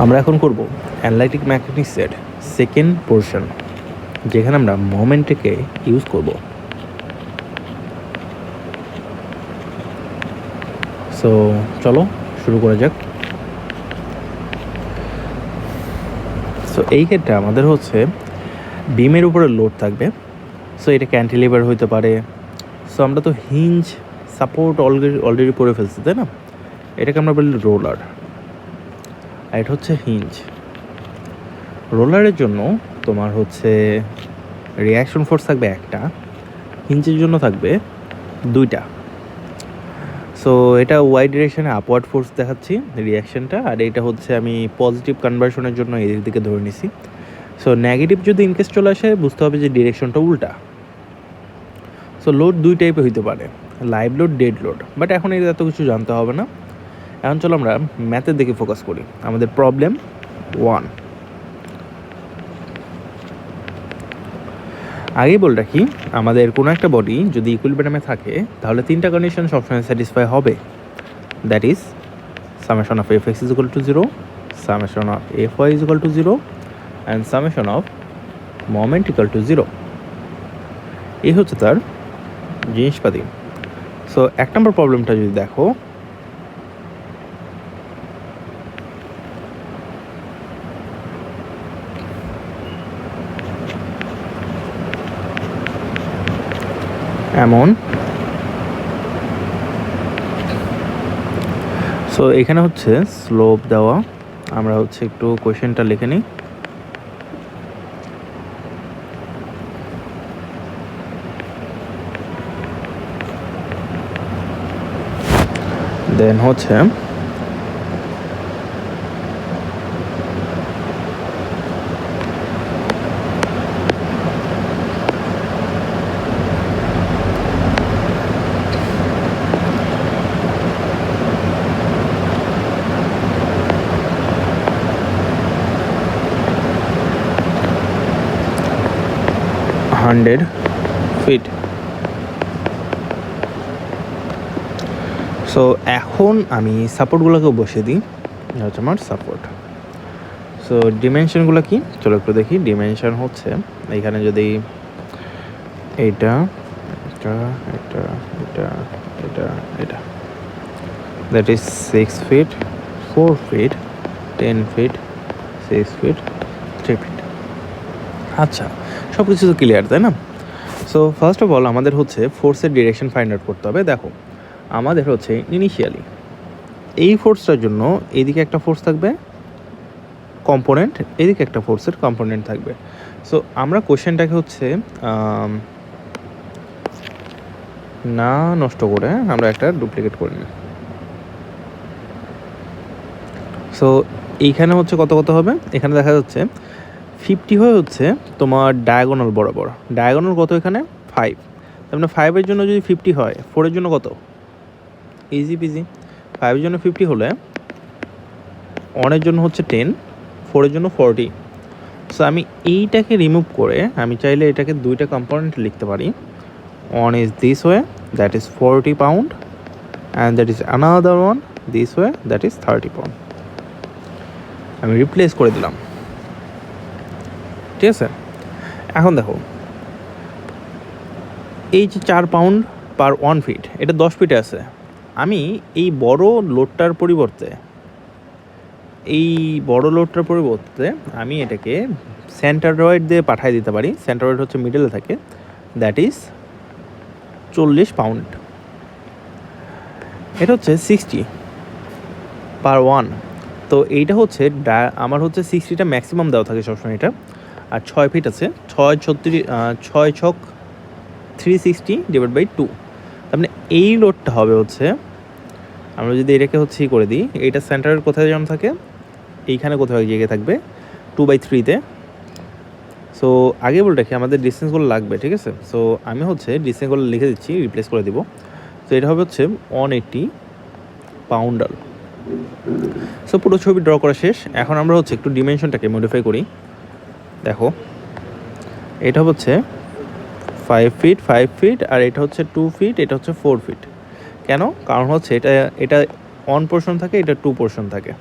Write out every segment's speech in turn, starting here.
আমরা এখন করব অ্যানালাইটিক মেকানিক্সের সেকেন্ড পোর্শন, যেখানে আমরা মোমেন্টকে ইউজ করব। সো চলো শুরু করা যাক। সো এই ক্ষেত্রে আমাদের হচ্ছে বিমের উপরে লোড থাকবে। সো এটা ক্যান্টিলিভার হইতে পারে। সো আমরা তো হিঞ্জ সাপোর্ট অলরেডি করে ফেলছি, তাই না? এটাকে আমরা বলি রোলার, আর এটা হচ্ছে হিঞ্জ। রোলারের জন্য তোমার হচ্ছে রিয়াকশন ফোর্স থাকবে একটা, হিঞ্জের জন্য থাকবে দুইটা। সো এটা ওয়াই ডিরেকশনে আপওয়ার্ড ফোর্স দেখাচ্ছি রিয়াকশনটা, আর এটা হচ্ছে আমি পজিটিভ কনভার্সনের জন্য এদিক দিকে ধরে নিছি। সো নেগেটিভ যদি ইনকেস চলে আসে, বুঝতে হবে যে ডিরেকশনটা উল্টা। সো লোড দুই টাইপে হইতে পারে, live load, dead load, but এখন এটা এত কিছু জানতে হবে না। এখন চলো আমরা ম্যাথের দিকে ফোকাস করি। আমাদের প্রবলেম 1। আগেই বলে রাখি, আমাদের কোনো একটা বডি যদি ইকুইলিব্রিয়ামে থাকে, তাহলে তিনটা কন্ডিশন সবসময় স্যাটিসফাই হবে। That is summation of F X is equal to 0, summation of F Y is equal to 0, and summation of moment equal to 0। এই হচ্ছে তার জিনিসপাতি। সো 1 নম্বর প্রবলেমটা যদি দেখো, এমন। সো এখানে হচ্ছে স্লোপ দেওয়া। আমরা হচ্ছে একটু কোয়েশ্চেনটা লিখে নিই। দেন হচ্ছে হান্ড্রেড ফিট। সো এখন আমি সাপোর্টগুলোকেও বসিয়ে দিই। হচ্ছে আমার সাপোর্ট। সো ডিমেনশনগুলো কি, চলো একটু দেখি। ডিমেনশন হচ্ছে এইখানে যদি এইটা, এটা, এটা, এটা, এটা, এটা, that is 6 feet, 4 feet, 10 feet, 6 feet, 3 feet. আচ্ছা, সব কিছু তো ক্লিয়ার, তাই না? সো ফার্স্ট অফ অল আমাদের হচ্ছে ফোর্সের ডিরেকশন ফাইন্ড আউট করতে হবে। দেখো, আমাদের হচ্ছে ইনিশিয়ালি এই ফোর্সটার জন্য এইদিকে একটা ফোর্স থাকবে কম্পোনেন্ট, এদিকে একটা ফোর্সের কম্পোনেন্ট থাকবে। সো আমরা কোশ্চেনটাকে হচ্ছে না নষ্ট করে আমরা একটা ডুপ্লিকেট করে নিই। সো এইখানে হচ্ছে কত কত হবে, এখানে দেখা যাচ্ছে 50 হয়ে হচ্ছে তোমার ডায়াগোনাল বরাবর। ডায়াগোনাল কত এখানে 5, তার মানে 5-এর জন্য যদি 50 হয়, 4-এর জন্য কত? Easy PG. 5-এর জন্য 50 হলে 1-এর জন্য হচ্ছে 10, 4-এর জন্য 40। সো আমি এইটাকে রিমুভ করে আমি চাইলে এটাকে দুইটা কম্পোনেন্ট লিখতে পারি। One is this way, that is 40 pound, and that is another one this way, that is 30 pound. আমি রিপ্লেস করে দিলাম, ঠিক আছে? এখন দেখো, এই যে 4 পাউন্ড পার 1 ফিট, এটা 10 ফিটে আছে। আমি এই বড় লোডটার পরিবর্তে আমি এটাকে সেন্টারয়েড দিয়ে পাঠিয়ে দিতে পারি। সেন্টারয়েড হচ্ছে মিডলে থাকে, দ্যাট ইজ 40 পাউন্ড। এটা হচ্ছে 60 পার 1। তো এইটা হচ্ছে আমার হচ্ছে 60টা ম্যাক্সিমাম দেওয়া থাকে সবসময় এটা। আর 6 ফিট আছে, 6 ছক 360 ডিভাইড বাই 2। তার মানে এই লোডটা হবে হচ্ছে, আমরা যদি এটাকে হচ্ছে করে দিই, এইটা সেন্টারের কোথায় যেমন থাকে, এইখানে কোথাও জায়গায় থাকবে 2/3-তে। সো আগে বলে রাখি আমাদের ডিস্টেন্সগুলো লাগবে, ঠিক আছে? সো আমি হচ্ছে ডিস্টেন্সগুলো লিখে দিচ্ছি, রিপ্লেস করে দিব। তো এটা হবে হচ্ছে 180 পাউন্ডাল। সো পুরো ছবি ড্র করা শেষ। এখন আমরা হচ্ছে একটু ডিমেনশনটাকে মডিফাই করি। দেখো, এটা হচ্ছে 5 ফিট, 5 ফিট, আর এটা হচ্ছে 2 ফিট, এটা হচ্ছে 4 ফিট। কেন? কারণ হচ্ছে এটা 1 পোর্শন থাকে, এটা 2 পোর্শন থাকে।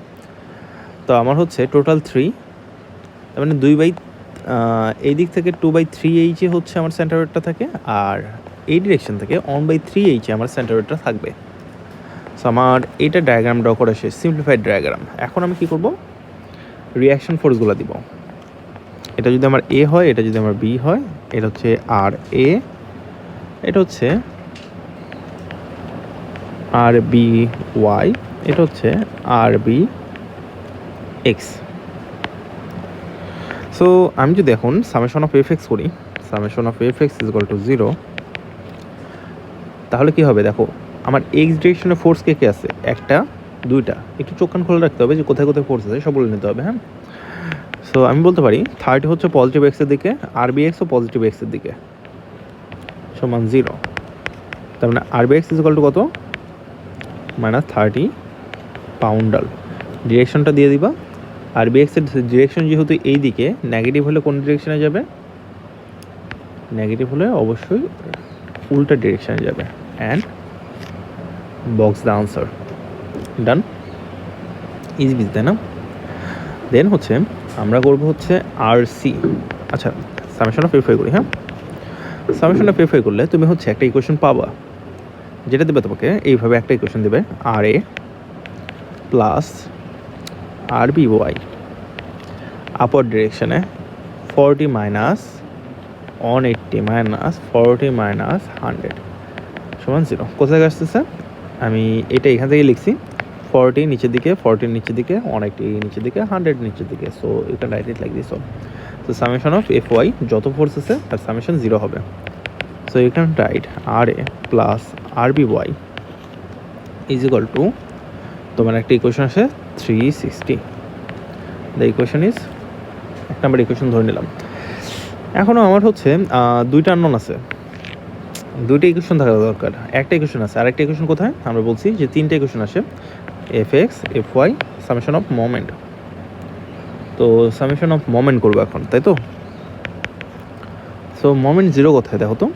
তো আমার হচ্ছে টোটাল 3, তার মানে এই দিক থেকে 2/3 হচ্ছে আমার সেন্টার ওয়েটটা থাকে, আর এই ডিরেকশন থেকে 1/3 আমার সেন্টার ওয়েটটা থাকবে। সো আমার এইটা ডায়াগ্রাম ড্র করা শেষ, সিম্পলিফাইড ডায়াগ্রাম। এখন আমি কী করব, রিয়াকশন ফোর্সগুলো দিব। এটা যদি আমার এ হয়, এটা যদি আমার বি হয়, এটা হচ্ছে আর এ, এটা হচ্ছে আর বি ওয়াই, এটা হচ্ছে আর বি এক্স। সো আমি যদি এখন সামেশন অফ এফ এক্স করি, summation of F X is equal to 0, তাহলে কী হবে দেখো, আমার এক্স ডিরেকশনে ফোর্স কে কে আছে, একটা দুইটা, একটু চোখ কান খোলা রাখতে হবে যে কোথায় কোথায় ফোর্স আছে সবগুলো নিতে হবে। হ্যাঁ, সো আমি বলতে পারি 30 হচ্ছে পজিটিভ এক্সের দিকে, আর বি এক্সও পজিটিভ এক্সের দিকে, সমান 0। তার মানে আর B X is equal to কত, -30 পাউন্ডাল। ডিরেকশনটা দিয়ে দিবা। আর বি এক্সের ডিরেকশন যেহেতু এই দিকে, নেগেটিভ হলে কোন ডিরেকশনে যাবে, নেগেটিভ হলে অবশ্যই উল্টা ডিরেকশনে যাবে। And box the answer, done, easy বিজ, তাই না? দেন হচ্ছে আমরা করবো হচ্ছে আর সি। আচ্ছা, সামেশন অফ এফ আই করি। হ্যাঁ, সামেশন অফ এফ আই করলে তুমি হচ্ছে একটা ইকুয়েশন পাবা, যেটা দেবে তোমাকে এইভাবে, একটা ইকুয়েশন দেবে আর A plus R B Y upper ডিরেকশনে 40 minus 180 minus 40 minus 100 সমান 0। কোথায় আসতেছে, আমি এটা এখান থেকে লিখছি, 40 নিচের দিকে, 40 নিচের দিকে, 180 নিচের দিকে, 100 নিচের দিকে। So you can write it like this. So summation of F Y যত ফোর্স আছে তার সামেশন 0 হবে। So you can write R A plus R B Y is equal to, তোমার একটা ইকুয়েশন আছে 360। দ্য ইকুয়েশন ইজ, এক number equation ধরে নিলাম। এখনও আমার হচ্ছে দুইটা আননোন আছে, দুইটা ইকুয়েশন থাকা দরকার। একটা ইকুয়েশন আছে, আরেকটা ইকুয়েশন কোথায়, আমরা বলছি যে 3টা ইকুয়েশন আসে, F X, F Y, summation of moment. তো সামেশন অফ মোমেন্ট করবো এখন, তাই তো? সো মোমেন্ট 0 কোথায় দেখো তো।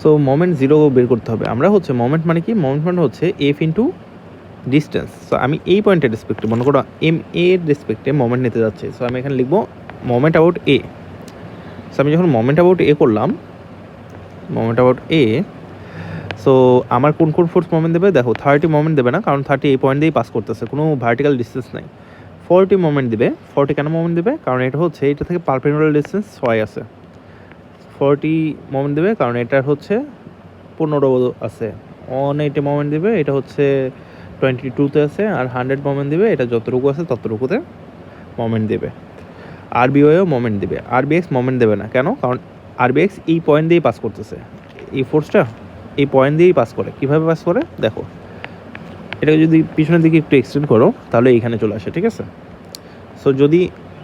সো মোমেন্ট 0 বের করতে হবে। আমরা হচ্ছে মোমেন্ট মানে কি, মোমেন্ট মানে হচ্ছে এফ ইন্টু ডিস্টেন্স। সো আমি এই পয়েন্টের রেসপেক্টে, মনে করো এম এর রেসপেক্টে মোমেন্ট নিতে যাচ্ছি। সো আমি এখানে লিখবো মোমেন্ট অ্যাবাউট এ। সো আমি যখন মোমেন্ট অ্যাবাউট এ করলাম, মোমেন্ট অ্যাবাউট এ, সো আমার কোন কোন ফোর্স মোমেন্ট দেবে দেখো, 30 মোমেন্ট দেবে না, কারণ 30 এই পয়েন্ট দিয়েই পাস করতেছে, কোনো ভার্টিক্যাল ডিস্টেন্স নাই। 40 মোমেন্ট দেবে। 40 কেন মোমেন্ট দেবে, কারণ এটা হচ্ছে এটা থেকে পারপেন্ডিকুলার ডিস্টেন্স 6 আছে। 40 মোমেন্ট দেবে কারণ এটার হচ্ছে 15 আছে। 180 মোমেন্ট দেবে, এটা হচ্ছে 22তে আছে। আর 100 মোমেন্ট দেবে, এটা যতটুকু আছে ততটুকুতে মোমেন্ট দেবে। আর বিওয়াইও মোমেন্ট দেবে। আর বিএক্স মোমেন্ট দেবে না, কেন, কারণ আর বিএক্স এই পয়েন্ট দিয়েই পাস করতেছে, এই ফোর্সটা এই পয়েন্ট দিয়েই পাস করে। কীভাবে পাস করে দেখো, এটাকে যদি পিছনের দিকে একটু এক্সটেন্ড করো তাহলে এইখানে চলে আসে, ঠিক আছে? সো যদি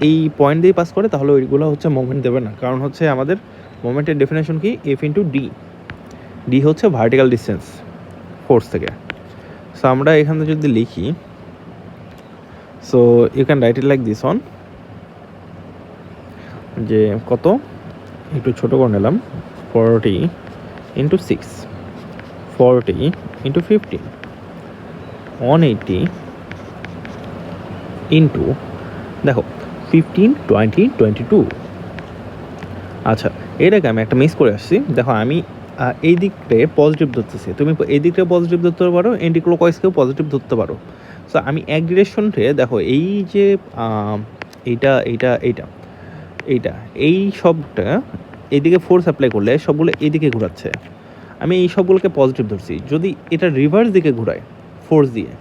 এই পয়েন্ট দিয়েই পাস করে তাহলে ওইগুলো হচ্ছে মোমেন্ট দেবে না, কারণ হচ্ছে আমাদের মোমেন্টের ডেফিনেশন কি, এফ ইন্টু ডি। ডি হচ্ছে ভার্টিক্যাল ডিস্টেন্স ফোর্স থেকে। সো আমরা এখানে যদি লিখি, so you can write it like this on, যে কত, একটু ছোটো করে নিলাম, 40 ইন্টু 6, 40 ইন্টু 15, 180 ইন্টু, দেখো 15, 20, 22। আচ্ছা, এটাকে আমি একটা মিস করে আসছি। দেখো আমি এই দিকটা পজিটিভ ধরতেছি, তুমি এই দিকটা পজিটিভ ধরতে পারো, এন্টিক্লকওয়াইজকেও পজিটিভ ধরতে পারো। সো আমি এক ডিরেকশনতে দেখো, এই যে এইটা এইটা এইটা এইটা এই সবটা এইদিকে ফোর্স অ্যাপ্লাই করলে সবগুলো এইদিকে ঘোরাচ্ছে, আমি এই সবগুলোকে পজিটিভ ধরছি। যদি এটা রিভার্স দিকে ঘোরায় ফোর্স দিয়ে,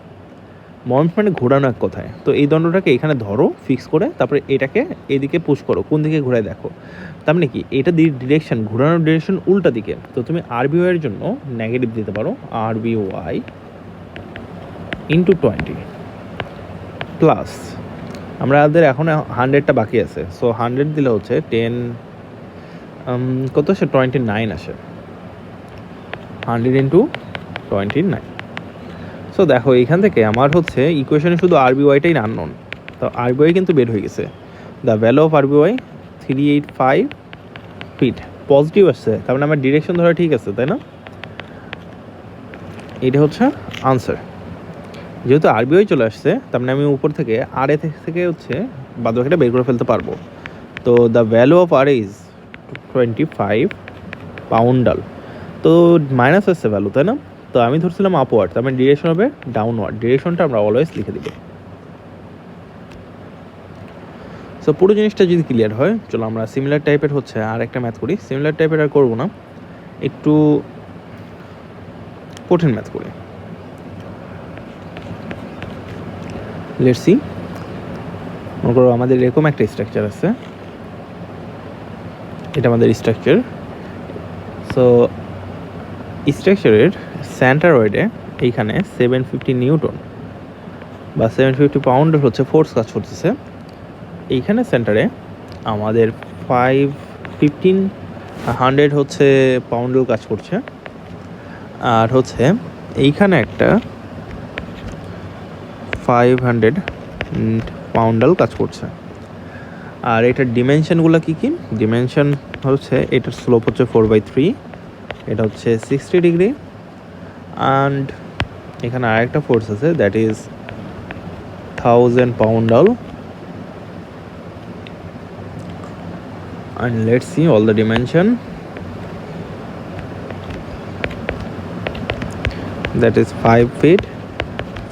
মোমেন্ট মানে ঘোরানো এক কথায়, তো এই দণ্ডটাকে এখানে ধরো ফিক্স করে, তারপরে এটাকে এদিকে পুশ করো, কোন দিকে ঘোরায় দেখো। তার মানে কি, এটা ডিরেকশন, ঘোরানোর ডিরেকশন উল্টা দিকে। তো তুমি আর বি ওয়াইয়ের জন্য নেগেটিভ দিতে পারো, আর বি ওয়াই ইন্টু 20 প্লাস, আমাদের এখন 100টা বাকি আছে। সো 100 দিলে হচ্ছে 10, কত আসে, 29 আসে। 100 ইন্টু 29। সো দেখো এইখান থেকে আমার হচ্ছে ইকুয়েশনে শুধু আর বি ওয়াইটাই আননোন, তো আর বি ওয়াই কিন্তু বের হয়ে গেছে। The value of R B Y 385 feet, positive আসছে, তার মানে আমার ডিরেকশন ধরা ঠিক আছে, তাই না? এটা হচ্ছে আনসার। যেহেতু আরবিআই চলে আসছে, তার মানে আমি উপর থেকে আর এ থেকে হচ্ছে বাদবাকিটা বের করে ফেলতে পারবো। তো the value of R is 25 poundal. তো মাইনাস আসছে ভ্যালু, তাই না? তো আমি ধরছিলাম আপওয়ার্ড, তার মানে ডিরেকশন হবে ডাউনওয়ার্ড। ডিরেকশনটা আমরা অলওয়েজ লিখে দিব। সো পুরো জিনিসটা যদি ক্লিয়ার হয়, চলো আমরা সিমিলার টাইপের হচ্ছে আর একটা ম্যাথ করি। সিমিলার টাইপের আর করবো না, একটু কঠিন ম্যাথ করি। Let's see. মনে করো আমাদের এরকম একটা স্ট্রাকচার আছে, এটা আমাদের স্ট্রাকচার। সো স্ট্রাকচারের সেন্টারয়েডে এইখানে 750 নিউটন বা 750 পাউন্ডের হচ্ছে ফোর্স কাজ করতেছে। এইখানে সেন্টারে আমাদের 1500 হচ্ছে পাউন্ডের কাজ করছে, আর হচ্ছে এইখানে একটা 500 পাউন্ডাল কাজ করছে। আর এটার ডিমেনশনগুলো কী কী? ডিমেনশন হচ্ছে এটার স্লোপ হচ্ছে 4/3, এটা হচ্ছে 60 ডিগ্রি, অ্যান্ড এখানে আরেকটা ফোর্স আছে, that is 1000 poundal. And let's see all the dimension, that is 5 feet,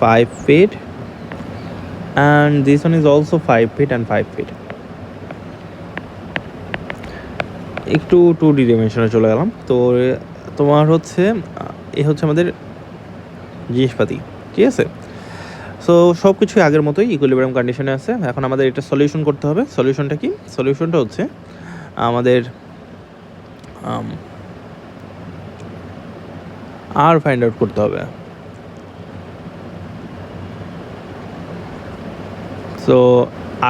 5 feet, and this one is also 5 feet and 5 feet. একটু 2D ডিমেনশনে চলে গেলাম। তো তোমার হচ্ছে এই হচ্ছে আমাদের জিনিসপাতি, ঠিক আছে? সো সব কিছু আগের মতোই ইকুইলিব্রিয়াম কন্ডিশনে আছে। এখন আমাদের এটা সলিউশন করতে হবে। সলিউশনটা কি? সলিউশনটা হচ্ছে আমাদের আর ফাইন্ড আউট করতে হবে। সো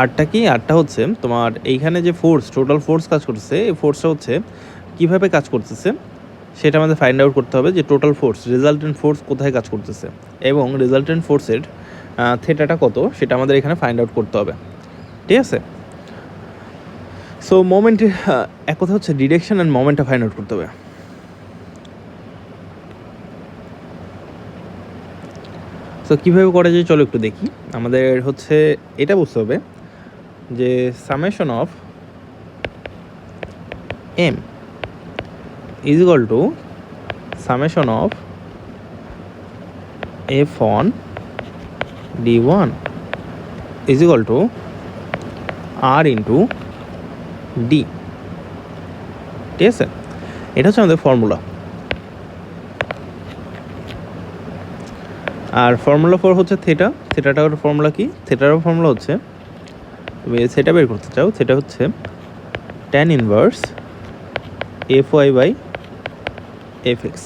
আরটা কি? আরটা হচ্ছে তোমার এইখানে যে ফোর্স, টোটাল ফোর্স কাজ করতেছে, এই ফোর্সটা হচ্ছে কীভাবে কাজ করতেছে সেটা আমাদের ফাইন্ড আউট করতে হবে, যে টোটাল ফোর্স, রেজাল্টেন্ট ফোর্স কোথায় কাজ করতেছে এবং রেজাল্টেন্ট ফোর্সের থেটাটা কত সেটা আমাদের এখানে ফাইন্ড আউট করতে হবে, ঠিক আছে? সো মোমেন্টে এক কথা হচ্ছে ডিরেকশন অ্যান্ড মোমেন্টটা ফাইন্ড আউট করতে হবে। সো কীভাবে করা যায় চলো একটু দেখি। আমাদের হচ্ছে এটা বুঝতে হবে যে summation of M is equal to summation of F1 D1 is equal to R into D, ঠিক আছে? এটা হচ্ছে আমাদের ফর্মুলা। আর ফর্মুলা 4 হচ্ছে থেটা। থেটাটার ফর্মুলা কি? থেটার ফর্মুলা হচ্ছে, তুমি সেটা বের করতে চাও, সেটা হচ্ছে tan ইনভার্স Fy/Fx।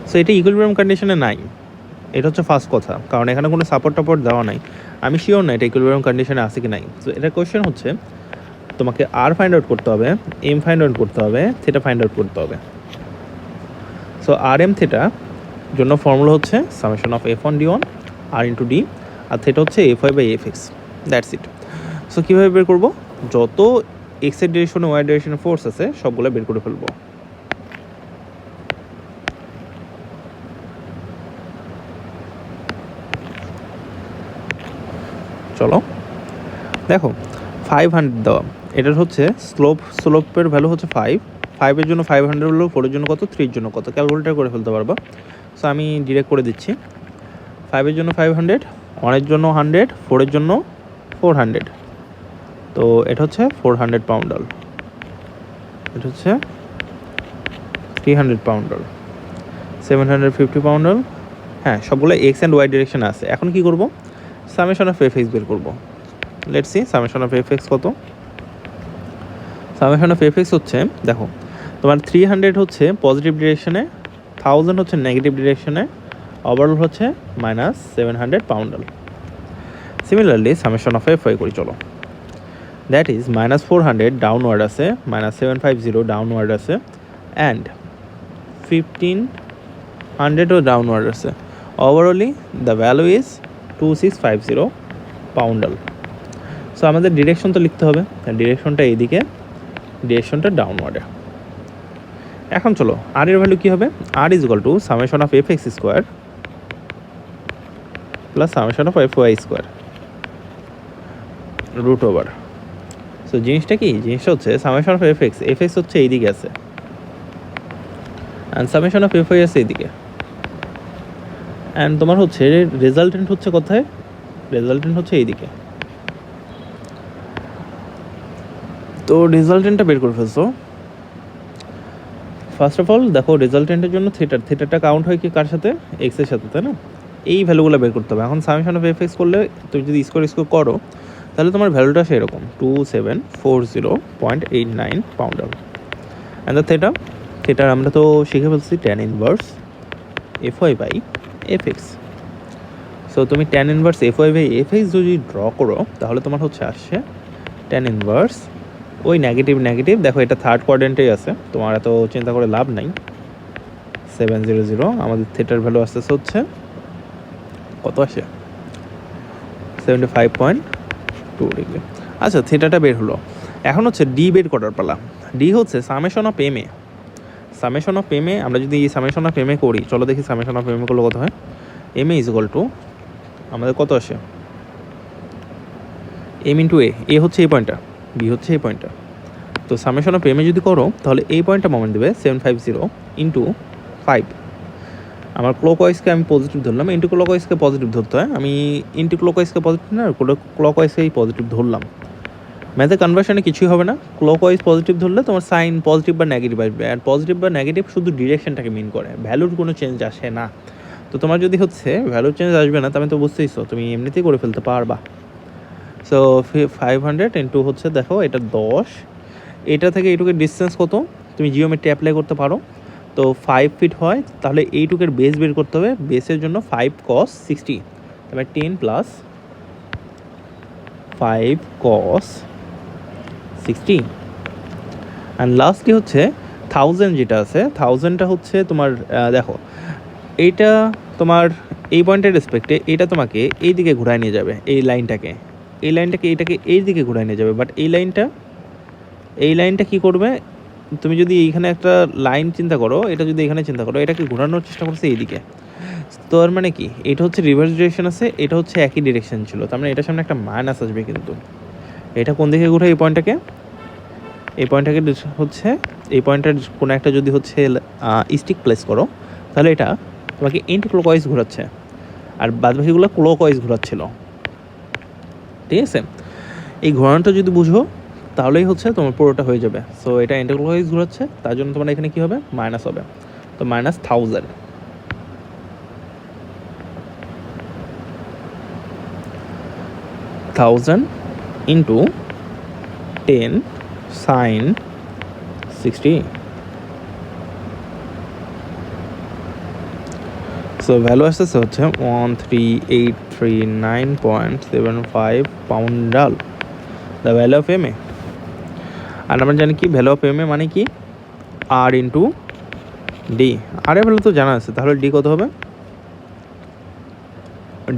সো এটা ইকুইলিব্রিয়াম কন্ডিশনে নাই, এটা হচ্ছে ফার্স্ট কথা, কারণ এখানে কোনো সাপোর্ট টাপোর্ট দেওয়া নাই। আমি শিওর না এটা ইকুইলিব্রিয়াম কন্ডিশনে আছে কি নাই। সো এটা কোয়েশ্চেন হচ্ছে তোমাকে আর ফাইন্ড আউট করতে হবে, এম ফাইন্ড আউট করতে হবে, থেটা ফাইন্ড আউট করতে হবে। সো আর এম থেটা জন্য ফর্মুলা হচ্ছে summation of F1 D1 R into D, R theta হচ্ছে Fy/Fx, দ্যাটস ইট। সো কীভাবে বের করবো? যত এক্সের ডিরেকশনে ওয়াই ডিরেকশনে ফোর্স আছে সবগুলো বের করে ফেলবো। চলো দেখো 500 দেওয়া, এটার হচ্ছে স্লোপের ভ্যালু হচ্ছে 5 জন্য 500 হলো, 4 জন্য কত, 3 জন্য কত, ক্যালকুলেটার করে ফেলতে পারবা। সো আমি ডিরেক্ট করে দিচ্ছি। 5 জন্য 500, 1 জন্য 100, 4 জন্য 400। তো এটা হচ্ছে 400 পাউন্ডাল, এটা হচ্ছে 300 পাউন্ডাল, 750 পাউন্ডাল। হ্যাঁ, সবগুলো এক্স অ্যান্ড ওয়াই ডিরেকশনে আছে। এখন কি করব? সামেশন অফ Fx বের করব। Let's see summation of Fx কত। সামেশন অফ Fx হচ্ছে, দেখো তোমার 300 হচ্ছে পজিটিভ ডিরেকশনে, 1000 হচ্ছে নেগেটিভ ডিরেকশনে, ওভারঅল হচ্ছে -700 poundal. Similarly summation of Fy করি চলো। দ্যাট ইজ -400 ডাউনওয়ার্ড আছে, -750 ডাউনওয়ার্ড আছে, অ্যান্ড 1500ও ডাউনওয়ার্ড আছে। Overally the value is 2650 poundal. So আমাদের ডিরেকশন তো লিখতে হবে, ডিরেকশনটা এইদিকে, ডিরেকশনটা ডাউনওয়ার্ডে। এখন চলো আর এর ভ্যালু কী হবে? R is equal to summation of Fx square plus summation of F Y square root over. So জিনিসটা কি, জিনিসটা হচ্ছে সামেশন অফ এফ এক্স হচ্ছে এইদিকে আছে and summation of F Y আছে এইদিকে, অ্যান্ড তোমার হচ্ছে রেজাল্টেন্ট হচ্ছে কোথায়, রেজাল্টেন্ট হচ্ছে এইদিকে। তো রেজাল্টেন্টটা বের করে ফেলছো। ফার্স্ট অফ অল দেখো রেজাল্টেন্টের জন্য থিটারটা কাউন্ট হয় কি কার সাথে, এক্স এর সাথে, তাই না? এই ভ্যালুগুলো বের করতে হবে। এখন সামেশন অফ এফ এক্স করলে তুমি যদি স্কোয়ার করো তাহলে তোমার ভ্যালুটা সেরকম 2740.89 পাউন্ডার। অ্যান্ড দ্য থিটার আমরা তো শিখে ফেলছি tan inverse F Y by F X. So তুমি tan inverse F Y by F X যদি ড্র করো তাহলে তোমার হচ্ছে আসছে ট্যান ইনভার্স ওই নেগেটিভ দেখো এটা থার্ড কোয়াড্রেন্টেই আছে, তোমার এত চিন্তা করে লাভ নাই। 700 আমাদের থিটার ভ্যালু আসতেছে হচ্ছে কত আসে 75.2 ডিগ্রি। আচ্ছা থিটাটা বের হলো, এখন হচ্ছে ডি বের করার পালা। ডি হচ্ছে summation of M A. Summation of M A আমরা যদি এই সামেশন অফ এম এ করি, চলো দেখি সামেশন অফ এম এ করলে কত হয়। M A is equal to আমাদের কত আসে এম ইন্টু এ হচ্ছে এই পয়েন্টটা, বি হচ্ছে এই পয়েন্টটা। তো সামেশন অফ এম এ যদি করো তাহলে এই পয়েন্টটা মোমেন্ট দেবে 750 ইন্টু 5। আমার ক্লকওয়াইজকে আমি পজিটিভ ধরলাম, ইন্টু ক্লকওয়াইজকে পজিটিভ ধরতে হয়, আমি ইন্টু ক্লকওয়াইজকে পজিটিভ না ক্লকওয়াইজকেই পজিটিভ ধরলাম। ম্যাথে কনভার্সনে কিছুই হবে না, ক্লকওয়াইজ পজিটিভ ধরলে তোমার সাইন পজিটিভ বা নেগেটিভ আসবে, আর পজিটিভ বা নেগেটিভ শুধু ডিরেকশনটাকে মিন করে, ভ্যালুর কোনো চেঞ্জ আসে না। তো তোমার যদি হচ্ছে ভ্যালুর চেঞ্জ আসবে না, তুমি তো বুঝতেইছো তুমি এমনিতেই করে ফেলতে পারবা। সো 500 ইন্টু হচ্ছে দেখো এটা 10, এটা থেকে এইটুকুর ডিস্টেন্স কত তুমি জিওমেট্রি অ্যাপ্লাই করতে পারো। তো 5 ফিট হয়, তাহলে এইটুকের বেস বের করতে হবে, বেসের জন্য 5 cos 60, তারপরে 10 প্লাস 5 cos 60 অ্যান্ড লাস্টলি হচ্ছে 1000 যেটা আছে, 1000টা হচ্ছে তোমার দেখো এইটা তোমার এই পয়েন্টের রেসপেক্টে এটা তোমাকে এই দিকে ঘুরায় নিয়ে যাবে, এই লাইনটাকে এইটাকে এই দিকে ঘুরায় নিয়ে যাবে। বাট এই লাইনটা কি করবে, তুমি যদি এইখানে একটা লাইন চিন্তা করো, এটা যদি এখানে চিন্তা করো, এটাকে ঘোরানোর চেষ্টা করছে এইদিকে। তো আর মানে কি, এটা হচ্ছে রিভার্স ডিরেকশন আছে, এটা হচ্ছে একই ডিরেকশন ছিল, তার মানে এটার সামনে একটা মাইনাস আসবে। কিন্তু এটা কোন দিকে ঘুরে, এই পয়েন্টটাকে হচ্ছে এই পয়েন্টের কোনো একটা যদি হচ্ছে স্টিক প্লেস করো তাহলে এটা তোমাকে এন্টি ক্লকওয়াইজ ঘোরাচ্ছে, আর বাদবাকিগুলো ক্লকওয়াইজ ঘোরাচ্ছিল। ঠিক আছে, এই ঘোরানোটা যদি বুঝো তাহলেই হচ্ছে তোমার পুরোটা হয়ে যাবে। সো এটা এন্টি ক্লকওয়াইজ ঘোরাচ্ছে, তার জন্য তোমার এখানে কী হবে, মাইনাস হবে। তো minus 1000 into 10 sine 60। So value আসতেছে হচ্ছে 13839.75 poundal, the value of M A. আর আমরা জানি কি ভ্যালু অফ এম এ মানে কি, আর ইন্টু ডি। আর এর ভ্যালু তো জানা আছে, তাহলে ডি কত হবে,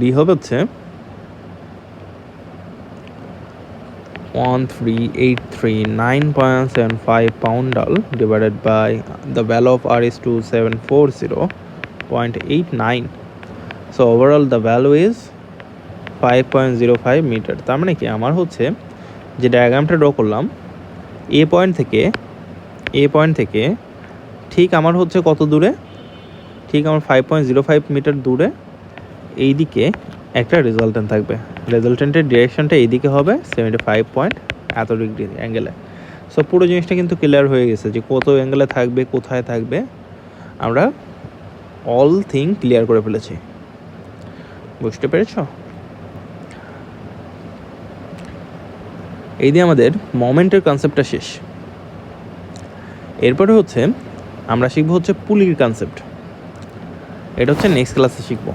ডি হবে হচ্ছে 13839.75 poundal divided by the value of R is 2740.89। So overall the value of 5.05 metre. তার মানে কি আমার হচ্ছে যে ডায়াগ্রামটা ড্র করলাম, এ পয়েন্ট থেকে ঠিক আমার হচ্ছে কত দূরে, ঠিক আমার 5.05 মিটার দূরে এই দিকে একটা রেজাল্টেন্ট থাকবে। রেজাল্টেন্টের ডিরেকশনটা এইদিকে হবে 75 পয়েন্ট এত ডিগ্রি অ্যাঙ্গেলে। সো পুরো জিনিসটা কিন্তু ক্লিয়ার হয়ে গেছে যে কত অ্যাঙ্গেলে থাকবে, কোথায় থাকবে, আমরা অল থিং ক্লিয়ার করে ফেলেছি। বুঝতে পেরেছ? এই দিয়ে আমাদের মোমেন্টের কনসেপ্টটা শেষ। এরপরে হচ্ছে আমরা শিখবো হচ্ছে পুলির কনসেপ্ট, এটা হচ্ছে নেক্সট ক্লাসে শিখবো।